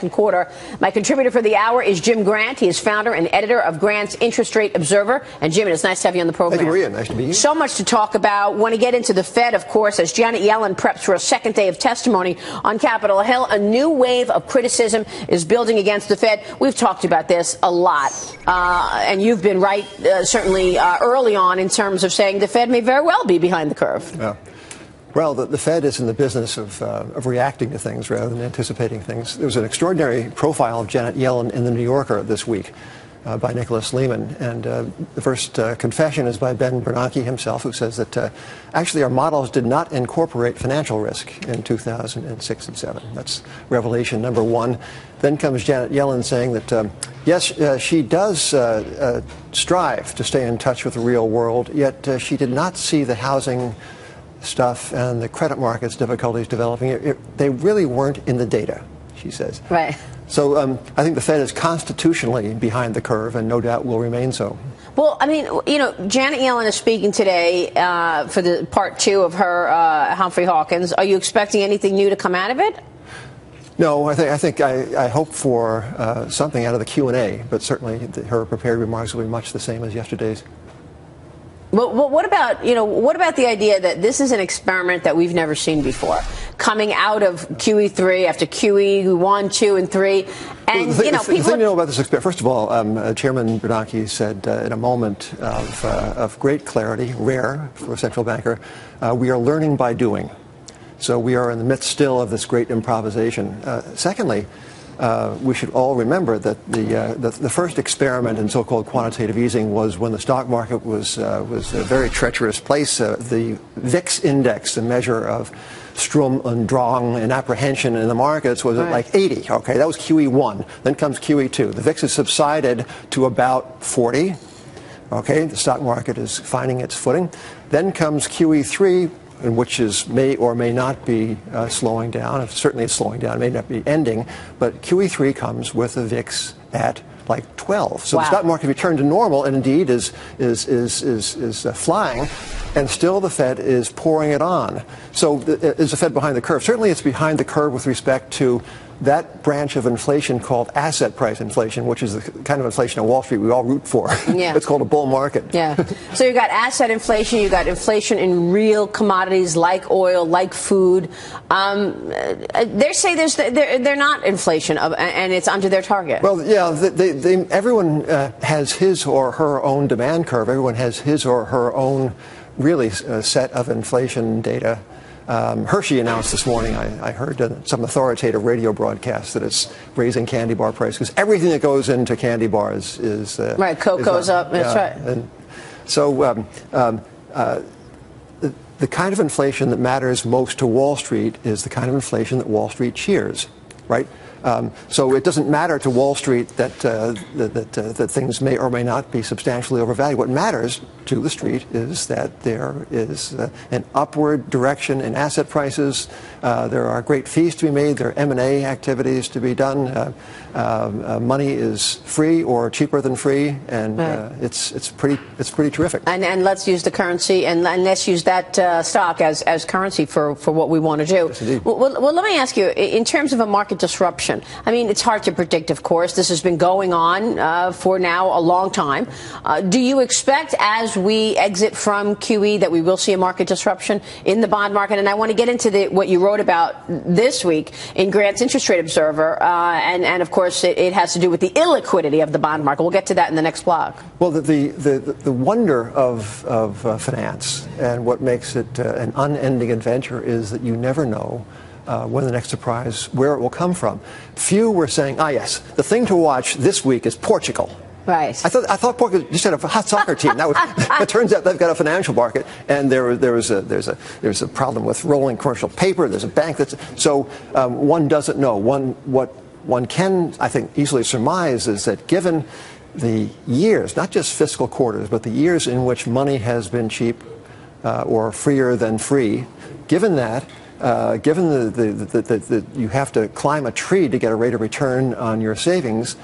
Quarter. My contributor for the hour is Jim Grant. He is founder and editor of Grant's Interest Rate Observer. And Jim, it's nice to have you on the program. Thank you, Maria. Nice to be here. So much to talk about. Want to get into the Fed, of course, as Janet Yellen preps for a second day of testimony on Capitol Hill. A new wave of criticism is building against the Fed. We've talked about this a lot. And you've been right, certainly early on, in terms of saying the Fed may very well be behind the curve. Yeah. Well, the Fed is in the business of reacting to things rather than anticipating things. There was an extraordinary profile of Janet Yellen in the New Yorker this week by Nicholas Lehman. And the first confession is by Ben Bernanke himself, who says that actually our models did not incorporate financial risk in 2006 and 7. That's revelation number one. Then comes Janet Yellen saying that, yes, she does strive to stay in touch with the real world, yet she did not see the housing stuff and the credit markets difficulties developing. They really weren't in the data, she says. Right. So I think the Fed is constitutionally behind the curve and no doubt will remain so. Well, I mean, you know, Janet Yellen is speaking today for the part two of her Humphrey Hawkins. Are you expecting anything new to come out of it? No, I hope for something out of the Q&A, but certainly her prepared remarks will be much the same as yesterday's. Well, what about the idea that this is an experiment that we've never seen before, coming out of QE3 after QE1, 2, and 3, and the thing to know about this experiment. First of all, Chairman Bernanke said in a moment of great clarity, rare for a central banker, we are learning by doing. So we are in the midst still of this great improvisation. Secondly, we should all remember that the first experiment in so-called quantitative easing was when the stock market was a very treacherous place. The VIX index, the measure of Sturm und Drang and apprehension in the markets, was at like 80. Okay, that was QE1. Then comes QE2. The VIX has subsided to about 40. Okay, the stock market is finding its footing. Then comes QE3. Which may or may not be slowing down. Certainly it's slowing down. It may not be ending. But QE3 comes with the VIX at like 12. So wow. The stock market returned to normal and indeed is flying. And still the Fed is pouring it on. So is the Fed behind the curve? Certainly it's behind the curve with respect to that branch of inflation called asset price inflation, which is the kind of inflation on Wall Street we all root for. Yeah. It's called a bull market. Yeah. So you've got asset inflation, you've got inflation in real commodities like oil, like food. They say they're not inflation, and it's under their target. Well, yeah, everyone has his or her own demand curve. Everyone has his or her own really set of inflation data. Hershey announced this morning, I heard some authoritative radio broadcasts, that it's raising candy bar price because everything that goes into candy bars is right. Cocoa's up. That's right. And so the kind of inflation that matters most to Wall Street is the kind of inflation that Wall Street cheers, right? So it doesn't matter to Wall Street that things may or may not be substantially overvalued. What matters to the street is that there is an upward direction in asset prices. There are great fees to be made. There are M&A activities to be done. Money is free or cheaper than free, and right. It's pretty terrific. And let's use the currency, and let's use that stock as currency for what we want to do. Yes, indeed. Well, let me ask you, in terms of a market disruption. I mean, it's hard to predict, of course. This has been going on for now a long time. Do you expect, as we exit from QE, that we will see a market disruption in the bond market? And I want to get into what you wrote about this week in Grant's Interest Rate Observer, and of course, it has to do with the illiquidity of the bond market. We'll get to that in the next block. Well, the wonder of finance and what makes it an unending adventure is that you never know when the next surprise, where it will come from. Few were saying, yes, the thing to watch this week is Portugal. Right. I thought Portugal just had a hot soccer team. It turns out they've got a financial market, and there's a problem with rolling commercial paper. There's a bank so one doesn't know. What one can, I think, easily surmise is that given the years, not just fiscal quarters, but the years in which money has been cheap or freer than free, given that. Given that you have to climb a tree to get a rate of return on your savings,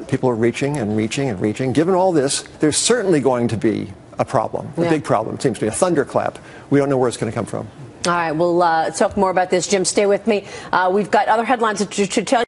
people are reaching and reaching and reaching. Given all this, there's certainly going to be a problem, a big problem. It seems to be a thunderclap. We don't know where it's going to come from. All right, we'll talk more about this. Jim, stay with me. We've got other headlines to tell you.